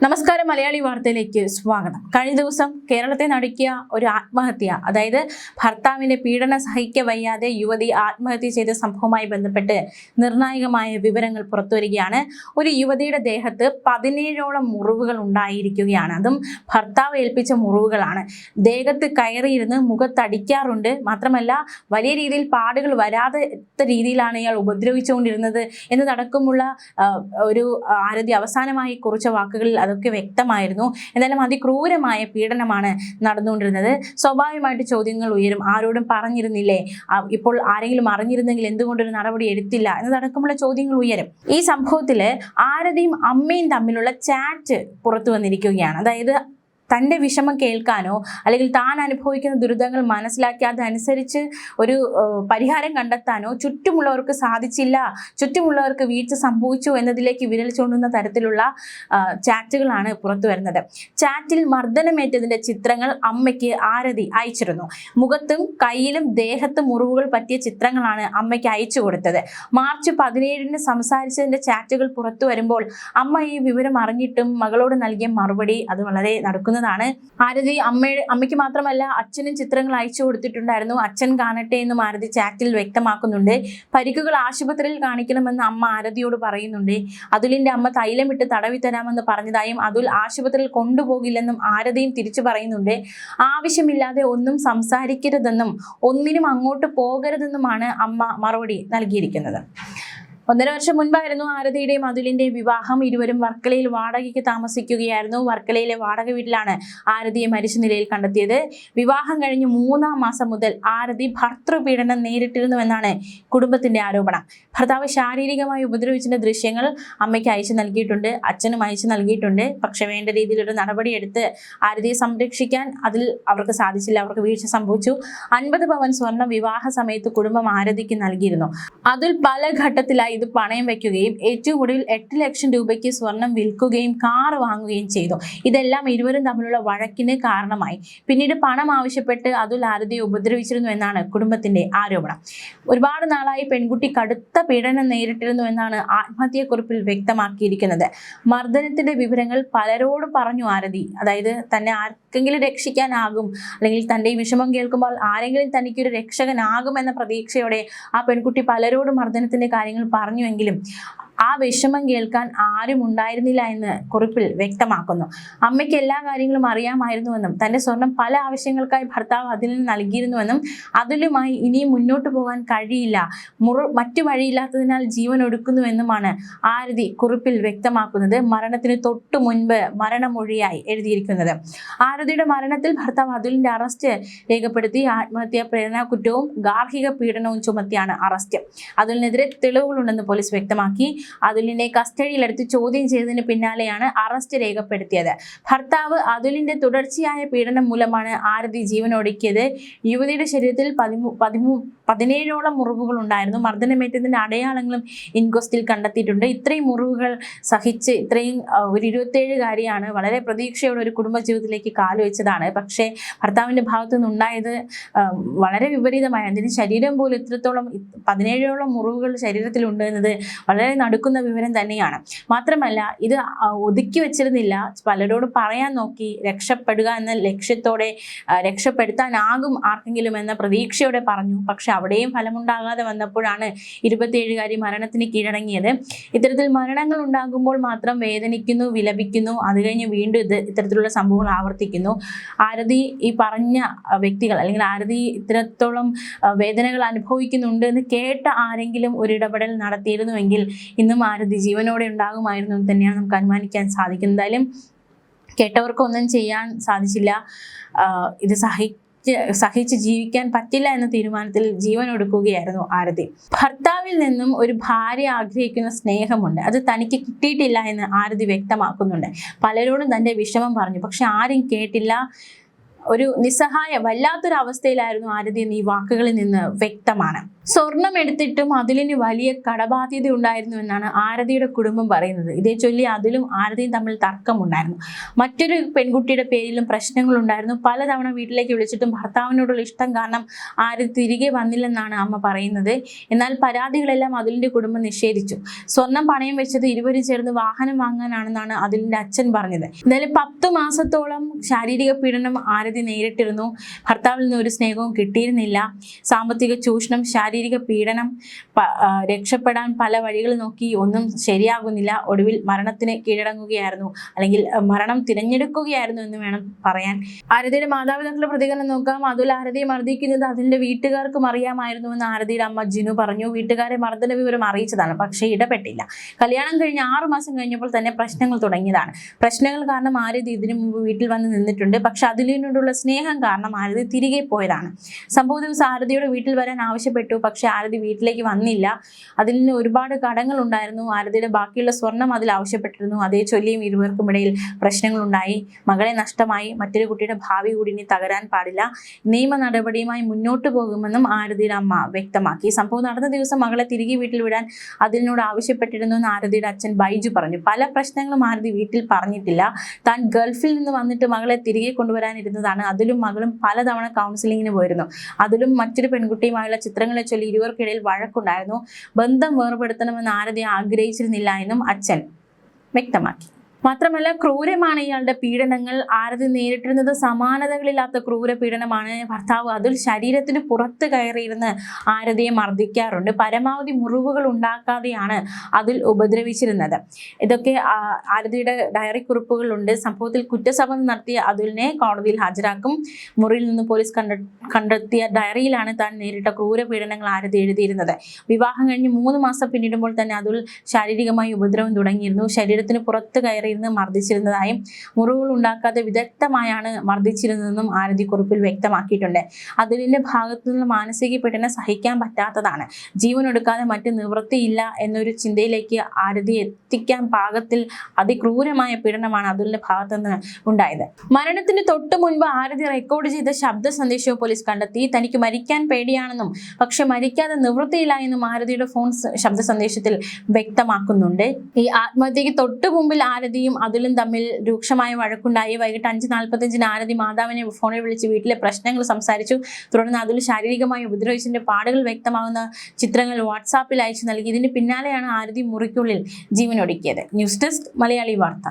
നമസ്കാരം, മലയാളി വാർത്തയിലേക്ക് സ്വാഗതം. കഴിഞ്ഞ ദിവസം കേരളത്തെ നടുക്കിയ ഒരു ആത്മഹത്യ, അതായത് ഭർത്താവിന്റെ പീഡനം സഹിക്ക വയ്യാതെ യുവതി ആത്മഹത്യ ചെയ്ത സംഭവവുമായി ബന്ധപ്പെട്ട് നിർണായകമായ വിവരങ്ങൾ പുറത്തുവരികയാണ്. ഒരു യുവതിയുടെ ദേഹത്ത് 17ഓളം മുറിവുകൾ ഉണ്ടായിരിക്കുകയാണ്. അതും ഭർത്താവ് ഏൽപ്പിച്ച മുറിവുകളാണ്. ദേഹത്ത് കയറിയിരുന്ന് മുഖത്തടിക്കാറുണ്ട്. മാത്രമല്ല, വലിയ രീതിയിൽ പാടുകൾ വരാത്ത രീതിയിലാണ് ഇയാൾ ഉപദ്രവിച്ചുകൊണ്ടിരുന്നത് എന്നതടക്കമുള്ള ഒരു ആരതി അവസാനമായി കുറിച്ച വാക്കുകളിൽ അതൊക്കെ വ്യക്തമായിരുന്നു. എന്തായാലും അതിക്രൂരമായ പീഡനമാണ് നടന്നുകൊണ്ടിരുന്നത്. സ്വാഭാവികമായിട്ട് ചോദ്യങ്ങൾ ഉയരും. ആരോടും പറഞ്ഞിരുന്നില്ലേ? ഇപ്പോൾ ആരെങ്കിലും അറിഞ്ഞിരുന്നെങ്കിൽ എന്തുകൊണ്ടൊരു നടപടി എടുത്തില്ല എന്നതടക്കമുള്ള ചോദ്യങ്ങൾ ഉയരും. ഈ സംഭവത്തില് ആരതിയും അമ്മയും തമ്മിലുള്ള ചാറ്റ് പുറത്തു വന്നിരിക്കുകയാണ്. അതായത് തൻ്റെ വിഷമം കേൾക്കാനോ അല്ലെങ്കിൽ താൻ അനുഭവിക്കുന്ന ദുരിതങ്ങൾ മനസ്സിലാക്കി അതനുസരിച്ച് ഒരു പരിഹാരം കണ്ടെത്താനോ ചുറ്റുമുള്ളവർക്ക് സാധിച്ചില്ല, ചുറ്റുമുള്ളവർക്ക് വീഴ്ച സംഭവിച്ചു എന്നതിലേക്ക് വിരൽ ചൂണ്ടുന്ന തരത്തിലുള്ള ചാറ്റുകളാണ് പുറത്തു വരുന്നത്. ചാറ്റിൽ മർദ്ദനമേറ്റതിൻ്റെ ചിത്രങ്ങൾ അമ്മയ്ക്ക് ആരതി അയച്ചിരുന്നു. മുഖത്തും കയ്യിലും ദേഹത്തും മുറിവുകൾ പറ്റിയ ചിത്രങ്ങളാണ് അമ്മയ്ക്ക് അയച്ചു കൊടുത്തത്. മാർച്ച് 17 സംസാരിച്ചതിൻ്റെ ചാറ്റുകൾ പുറത്തു വരുമ്പോൾ അമ്മ ഈ വിവരം അറിഞ്ഞിട്ടും മകളോട് നൽകിയ മറുപടി അത് വളരെ നടക്കുന്ന ആരതി അമ്മയ്ക്ക് മാത്രമല്ല അച്ഛനും ചിത്രങ്ങൾ അയച്ചു കൊടുത്തിട്ടുണ്ടായിരുന്നു. അച്ഛൻ കാണട്ടെ എന്നും ആരതി ചാറ്റിൽ വ്യക്തമാക്കുന്നുണ്ട്. പരിക്കുകൾ ആശുപത്രിയിൽ കാണിക്കണമെന്ന് അമ്മ ആരതിയോട് പറയുന്നുണ്ട്. അതുലിന്റെ അമ്മ തൈലമിട്ട് തടവി തരാമെന്ന് പറഞ്ഞതായും അതുൽ ആശുപത്രിയിൽ കൊണ്ടുപോകില്ലെന്നും ആരതിയും തിരിച്ചു പറയുന്നുണ്ട്. ആവശ്യമില്ലാതെ ഒന്നും സംസാരിക്കരുതെന്നും ഒന്നിനും അങ്ങോട്ട് പോകരുതെന്നുമാണ് അമ്മ മറുപടി നൽകിയിരിക്കുന്നത്. 1.5 വർഷം മുൻപായിരുന്നു ആരതിയുടെയും അതുലിന്റെയും വിവാഹം. ഇരുവരും വർക്കലയിൽ വാടകയ്ക്ക് താമസിക്കുകയായിരുന്നു. വർക്കലയിലെ വാടക വീട്ടിലാണ് ആരതിയെ മരിച്ച നിലയിൽ കണ്ടെത്തിയത്. വിവാഹം കഴിഞ്ഞ് 3-ാം മാസം മുതൽ ആരതി ഭർതൃപീഡനം നേരിട്ടിരുന്നുവെന്നാണ് കുടുംബത്തിന്റെ ആരോപണം. ഭർത്താവ് ശാരീരികമായി ഉപദ്രവിച്ചതിന്റെ ദൃശ്യങ്ങൾ അമ്മയ്ക്ക് അയച്ചു നൽകിയിട്ടുണ്ട്, അച്ഛനും അയച്ചു നൽകിയിട്ടുണ്ട്. പക്ഷെ വേണ്ട രീതിയിലൊരു നടപടിയെടുത്ത് ആരതിയെ സംരക്ഷിക്കാൻ അതിൽ അവർക്ക് സാധിച്ചില്ല. അവർക്ക് വീഴ്ച സംഭവിച്ചു. 50 പവൻ സ്വർണം വിവാഹ സമയത്ത് കുടുംബം ആരതിക്ക് നൽകിയിരുന്നു. അതിൽ പല ഘട്ടത്തിലായി ഇത് പണയം വയ്ക്കുകയും ഏറ്റവും ഒടുവിൽ 8 ലക്ഷം രൂപയ്ക്ക് സ്വർണം വിൽക്കുകയും കാർ വാങ്ങുകയും ചെയ്തു. ഇതെല്ലാം ഇരുവരും തമ്മിലുള്ള വഴക്കിന് കാരണമായി. പിന്നീട് പണം ആവശ്യപ്പെട്ട് അതുൽ ആരതിയെ ഉപദ്രവിച്ചിരുന്നു എന്നാണ് കുടുംബത്തിന്റെ ആരോപണം. ഒരുപാട് നാളായി പെൺകുട്ടി കടുത്ത പീഡനം നേരിട്ടിരുന്നു എന്നാണ് ആത്മഹത്യക്കുറിപ്പിൽ വ്യക്തമാക്കിയിരിക്കുന്നത്. മർദ്ദനത്തിന്റെ വിവരങ്ങൾ പലരോടും പറഞ്ഞു ആരതി. അതായത് തന്നെ ആർക്കെങ്കിലും രക്ഷിക്കാനാകും, അല്ലെങ്കിൽ തൻ്റെ വിഷമം കേൾക്കുമ്പോൾ ആരെങ്കിലും തനിക്കൊരു രക്ഷകനാകുമെന്ന പ്രതീക്ഷയോടെ ആ പെൺകുട്ടി പലരോടും മർദ്ദനത്തിന്റെ കാര്യങ്ങൾ പറഞ്ഞുവെങ്കിലും ആ വിഷമം കേൾക്കാൻ ആരും ഉണ്ടായിരുന്നില്ല എന്ന് കുറിപ്പിൽ വ്യക്തമാക്കുന്നു. അമ്മയ്ക്ക് എല്ലാ കാര്യങ്ങളും അറിയാമായിരുന്നുവെന്നും തൻ്റെ സ്വർണം പല ആവശ്യങ്ങൾക്കായി ഭർത്താവ് അതിലിന് നൽകിയിരുന്നുവെന്നും അതുലുമായി ഇനിയും മുന്നോട്ട് പോകാൻ കഴിയില്ല, മറ്റു വഴിയില്ലാത്തതിനാൽ ജീവൻ ഒടുക്കുന്നുവെന്നുമാണ് ആരതി കുറിപ്പിൽ വ്യക്തമാക്കുന്നത്. മരണത്തിന് തൊട്ടു മുൻപ് മരണമൊഴിയായി എഴുതിയിരിക്കുന്നത്. ആരതിയുടെ മരണത്തിൽ ഭർത്താവ് അതുലിന്റെ അറസ്റ്റ് രേഖപ്പെടുത്തി. ആത്മഹത്യാ പ്രേരണ കുറ്റവും ഗാർഹിക പീഡനവും ചുമത്തിയാണ് അറസ്റ്റ്. അതുലിനെതിരെ തെളിവുകളുണ്ടെന്ന് പോലീസ് വ്യക്തമാക്കി. അതുലിനെ കസ്റ്റഡിയിലെടുത്ത് ചോദ്യം ചെയ്തതിന് പിന്നാലെയാണ് അറസ്റ്റ് രേഖപ്പെടുത്തിയത്. ഭർത്താവ് അതുലിന്റെ തുടർച്ചയായ പീഡനം മൂലമാണ് ആരതി ജീവനൊടുക്കിയത്. യുവതിയുടെ ശരീരത്തിൽ 17ഓളം മുറിവുകൾ ഉണ്ടായിരുന്നു. മർദ്ദനമേറ്റതിന്റെ അടയാളങ്ങളും ഇൻക്വസ്റ്റിൽ കണ്ടെത്തിയിട്ടുണ്ട്. ഇത്രയും മുറിവുകൾ സഹിച്ച് ഇത്രയും ഒരു 27-കാരിയാണ് വളരെ പ്രതീക്ഷയോടെ ഒരു കുടുംബജീവിതത്തിലേക്ക് കാലുവെച്ചതാണ്. പക്ഷേ ഭർത്താവിന്റെ ഭാഗത്തു നിന്നുണ്ടായത് വളരെ വിപരീതമായ, അതിന് ശരീരം പോലും ഇത്രത്തോളം 17ഓളം മുറിവുകൾ ശരീരത്തിലുണ്ട് എന്നത് വളരെ നടക്കുന്ന വിവരം തന്നെയാണ്. മാത്രമല്ല, ഇത് ഒതുക്കി വെച്ചിരുന്നില്ല. പലരോടും പറയാൻ നോക്കി, രക്ഷപ്പെടുക എന്ന ലക്ഷ്യത്തോടെ, രക്ഷപ്പെടുത്താനാകും ആർക്കെങ്കിലും എന്ന പ്രതീക്ഷയോടെ പറഞ്ഞു. പക്ഷെ അവിടെയും ഫലമുണ്ടാകാതെ വന്നപ്പോഴാണ് 27-കാരി മരണത്തിന് കീഴടങ്ങിയത്. ഇത്തരത്തിൽ മരണങ്ങൾ ഉണ്ടാകുമ്പോൾ മാത്രം വേദനിക്കുന്നു, വിലപിക്കുന്നു. അത് കഴിഞ്ഞ് വീണ്ടും ഇത്തരത്തിലുള്ള സംഭവങ്ങൾ ആവർത്തിക്കുന്നു. ആരതി ഈ പറഞ്ഞ വ്യക്തികൾ, അല്ലെങ്കിൽ ആരതി ഇത്തരത്തോളം വേദനകൾ അനുഭവിക്കുന്നുണ്ട് എന്ന് കേട്ട ആരെങ്കിലും ഒരു ഇടപെടൽ നടത്തിയിരുന്നുവെങ്കിൽ ഇന്നും ആരതി ജീവനോടെ ഉണ്ടാകുമായിരുന്നു എന്ന് തന്നെയാണ് നമുക്ക് അനുമാനിക്കാൻ സാധിക്കുന്നത്. എന്തായാലും കേട്ടവർക്കൊന്നും ചെയ്യാൻ സാധിച്ചില്ല. ഇത് സഹിച്ച് ജീവിക്കാൻ പറ്റില്ല എന്ന തീരുമാനത്തിൽ ജീവൻ ഒടുക്കുകയായിരുന്നു ആരതി. ഭർത്താവിൽ നിന്നും ഒരു ഭാര്യ ആഗ്രഹിക്കുന്ന സ്നേഹമുണ്ട്, അത് തനിക്ക് കിട്ടിയിട്ടില്ല എന്ന് ആരതി വ്യക്തമാക്കുന്നുണ്ട്. പലരോടും തൻ്റെ വിഷമം പറഞ്ഞു, പക്ഷെ ആരും കേട്ടില്ല. ഒരു നിസ്സഹായ വല്ലാത്തൊരു അവസ്ഥയിലായിരുന്നു ആരതി എന്ന് ഈ വാക്കുകളിൽ നിന്ന് വ്യക്തമാണ്. സ്വർണം എടുത്തിട്ടും അതിലിന് വലിയ കടബാധ്യത ഉണ്ടായിരുന്നു എന്നാണ് ആരതിയുടെ കുടുംബം പറയുന്നത്. ഇതേ ചൊല്ലി അതിലും ആരതിയും തമ്മിൽ തർക്കമുണ്ടായിരുന്നു. മറ്റൊരു പെൺകുട്ടിയുടെ പേരിലും പ്രശ്നങ്ങളുണ്ടായിരുന്നു. പലതവണ വീട്ടിലേക്ക് വിളിച്ചിട്ടും ഭർത്താവിനോടുള്ള ഇഷ്ടം കാരണം ആരതി തിരികെ വന്നില്ലെന്നാണ് അമ്മ പറയുന്നത്. എന്നാൽ പരാതികളെല്ലാം അതിലിന്റെ കുടുംബം നിഷേധിച്ചു. സ്വർണം പണയം വെച്ചത് ഇരുവരും ചേർന്ന് വാഹനം വാങ്ങാനാണെന്നാണ് അതിലിന്റെ അച്ഛൻ പറഞ്ഞത്. എന്തായാലും 10 മാസത്തോളം ശാരീരിക പീഡനം ആരതി നേരിട്ടിരുന്നു. ഭർത്താവിൽ നിന്ന് ഒരു സ്നേഹവും കിട്ടിയിരുന്നില്ല. സാമ്പത്തിക ചൂഷണം, ശാരീരിക പീഡനം, രക്ഷപ്പെടാൻ പല വഴികൾ നോക്കി, ഒന്നും ശരിയാകുന്നില്ല. ഒടുവിൽ മരണത്തിന് കീഴടങ്ങുകയായിരുന്നു, അല്ലെങ്കിൽ മരണം തിരഞ്ഞെടുക്കുകയായിരുന്നു എന്ന് വേണം പറയാൻ. ആരതിയുടെ മാതാപിതാക്കളുടെ പ്രതികരണം നോക്കാം. അതുൽ ആരതിയെ മർദ്ദിക്കുന്നത് അതിന്റെ വീട്ടുകാർക്കും അറിയാമായിരുന്നുവെന്ന് ആരതിയുടെ അമ്മ ജിനു പറഞ്ഞു. വീട്ടുകാരെ മർദ്ദന വിവരം അറിയിച്ചതാണ്, പക്ഷേ ഇടപെട്ടില്ല. കല്യാണം കഴിഞ്ഞ് 6 മാസം കഴിഞ്ഞപ്പോൾ തന്നെ പ്രശ്നങ്ങൾ തുടങ്ങിയതാണ്. പ്രശ്നങ്ങൾ കാരണം ആരതി ഇതിനു മുമ്പ് വീട്ടിൽ വന്ന് നിന്നിട്ടുണ്ട്. പക്ഷെ അതിലിനോടുള്ള സ്നേഹം കാരണം ആരതി തിരികെ പോയതാണ്. സംഭവ ദിവസം ആരതിയുടെ വീട്ടിൽ വരാൻ ആവശ്യപ്പെട്ടു. പക്ഷെ ആരതി വീട്ടിലേക്ക് വന്നില്ല. അതിൽ നിന്ന് ഒരുപാട് കടങ്ങൾ ഉണ്ടായിരുന്നു. ആരതിയുടെ ബാക്കിയുള്ള സ്വർണം അതിൽ ആവശ്യപ്പെട്ടിരുന്നു. അതേ ചൊല്ലിയും ഇരുവർക്കും ഇടയിൽ പ്രശ്നങ്ങളുണ്ടായി. മകളെ നഷ്ടമായി. മറ്റൊരു കുട്ടിയുടെ ഭാവി കൂടി ഇനി തകരാൻ പാടില്ല. നിയമ നടപടിയുമായി മുന്നോട്ട് പോകുമെന്നും ആരതിയുടെ അമ്മ വ്യക്തമാക്കി. സംഭവം നടന്ന ദിവസം മകളെ തിരികെ വീട്ടിൽ വിടാൻ അതിനോട് ആവശ്യപ്പെട്ടിരുന്നു എന്ന് ആരതിയുടെ അച്ഛൻ ബൈജു പറഞ്ഞു. പല പ്രശ്നങ്ങളും ആരതി വീട്ടിൽ പറഞ്ഞിട്ടില്ല. താൻ ഗൾഫിൽ നിന്ന് വന്നിട്ട് മകളെ തിരികെ കൊണ്ടുവരാനിരുന്നതാണ്. അതിലും മകളും പലതവണ കൗൺസിലിങ്ങിന് പോയിരുന്നു. അതിലും മറ്റൊരു പെൺകുട്ടിയുമായുള്ള ചിത്രങ്ങളെ ചൊല്ലി ഇരുവർക്കിടയിൽ വഴക്കുണ്ടായിരുന്നു. ബന്ധം വേർപെടുത്തണമെന്ന് ആരതി ആഗ്രഹിച്ചിരുന്നില്ല എന്നും അച്ഛൻ വ്യക്തമാക്കി. മാത്രമല്ല, ക്രൂരമാണ് ഇയാളുടെ പീഡനങ്ങൾ. ആരതി നേരിട്ടിരുന്നത് സമാനതകളില്ലാത്ത ക്രൂര പീഡനമാണ്. ഭർത്താവ് അതിൽ ശരീരത്തിന് പുറത്ത് കയറിയിരുന്ന് ആരതിയെ മർദ്ദിക്കാറുണ്ട്. പരമാവധി മുറിവുകൾ ഉണ്ടാക്കാതെയാണ് അതിൽ ഉപദ്രവിച്ചിരുന്നത്. ഇതൊക്കെ ആരതിയുടെ ഡയറി കുറിപ്പുകളുണ്ട്. സംഭവത്തിൽ കുറ്റസമ്മതം നടത്തിയ അതുലിനെ കോടതിയിൽ ഹാജരാക്കും. മുറിയിൽ നിന്ന് പോലീസ് കണ്ടെത്തിയ ഡയറിയിലാണ് താൻ നേരിട്ട ക്രൂര പീഡനങ്ങൾ ആരതി എഴുതിയിരുന്നത്. വിവാഹം കഴിഞ്ഞ് 3 മാസം പിന്നിടുമ്പോൾ തന്നെ അതുൽ ശാരീരികമായി ഉപദ്രവം തുടങ്ങിയിരുന്നു. ശരീരത്തിന് പുറത്ത് കയറി മർദ്ദിച്ചിരുന്നതായും മുറിവുകൾ ഉണ്ടാക്കാതെ വിദഗ്ധമായാണ് മർദ്ദിച്ചിരുന്നതെന്നും ആരതി കുറിപ്പിൽ വ്യക്തമാക്കിയിട്ടുണ്ട്. അതുലിന്റെ ഭാഗത്തു നിന്ന് മാനസിക പീഡനം സഹിക്കാൻ പറ്റാത്തതാണ്. ജീവനൊടുക്കാതെ മറ്റ് നിവൃത്തിയില്ല എന്നൊരു ചിന്തയിലേക്ക് ആരതി എത്തിക്കാൻ പാകത്തിൽ അതിക്രൂരമായ പീഡനമാണ് അതുലിന്റെ ഭാഗത്തുനിന്ന് ഉണ്ടായത്. മരണത്തിന് തൊട്ടു മുൻപ് ആരതി റെക്കോർഡ് ചെയ്ത ശബ്ദ സന്ദേശവും പോലീസ് കണ്ടെത്തി. തനിക്ക് മരിക്കാൻ പേടിയാണെന്നും പക്ഷെ മരിക്കാതെ നിവൃത്തിയില്ല എന്നും ആരതിയുടെ ഫോൺ ശബ്ദ സന്ദേശത്തിൽ വ്യക്തമാക്കുന്നുണ്ട്. ഈ ആത്മഹത്യക്ക് തൊട്ടു മുമ്പിൽ ആരതിയും അതിലും തമ്മിൽ രൂക്ഷമായ വഴക്കുണ്ടായി. വൈകിട്ട് 5:45 ആരതി മാതാവിനെ ഫോണിൽ വിളിച്ച് വീട്ടിലെ പ്രശ്നങ്ങൾ സംസാരിച്ചു. തുടർന്ന് അതിൽ ശാരീരികമായി ഉപദ്രവിച്ചതിന്റെ പാടുകൾ വ്യക്തമാകുന്ന ചിത്രങ്ങൾ വാട്സാപ്പിൽ അയച്ചു നൽകി. ഇതിന് പിന്നാലെയാണ് ആരതി മുറിക്കുള്ളിൽ ജീവനൊടുക്കിയത്. ന്യൂസ് ഡെസ്ക് മലയാളി വാർത്ത.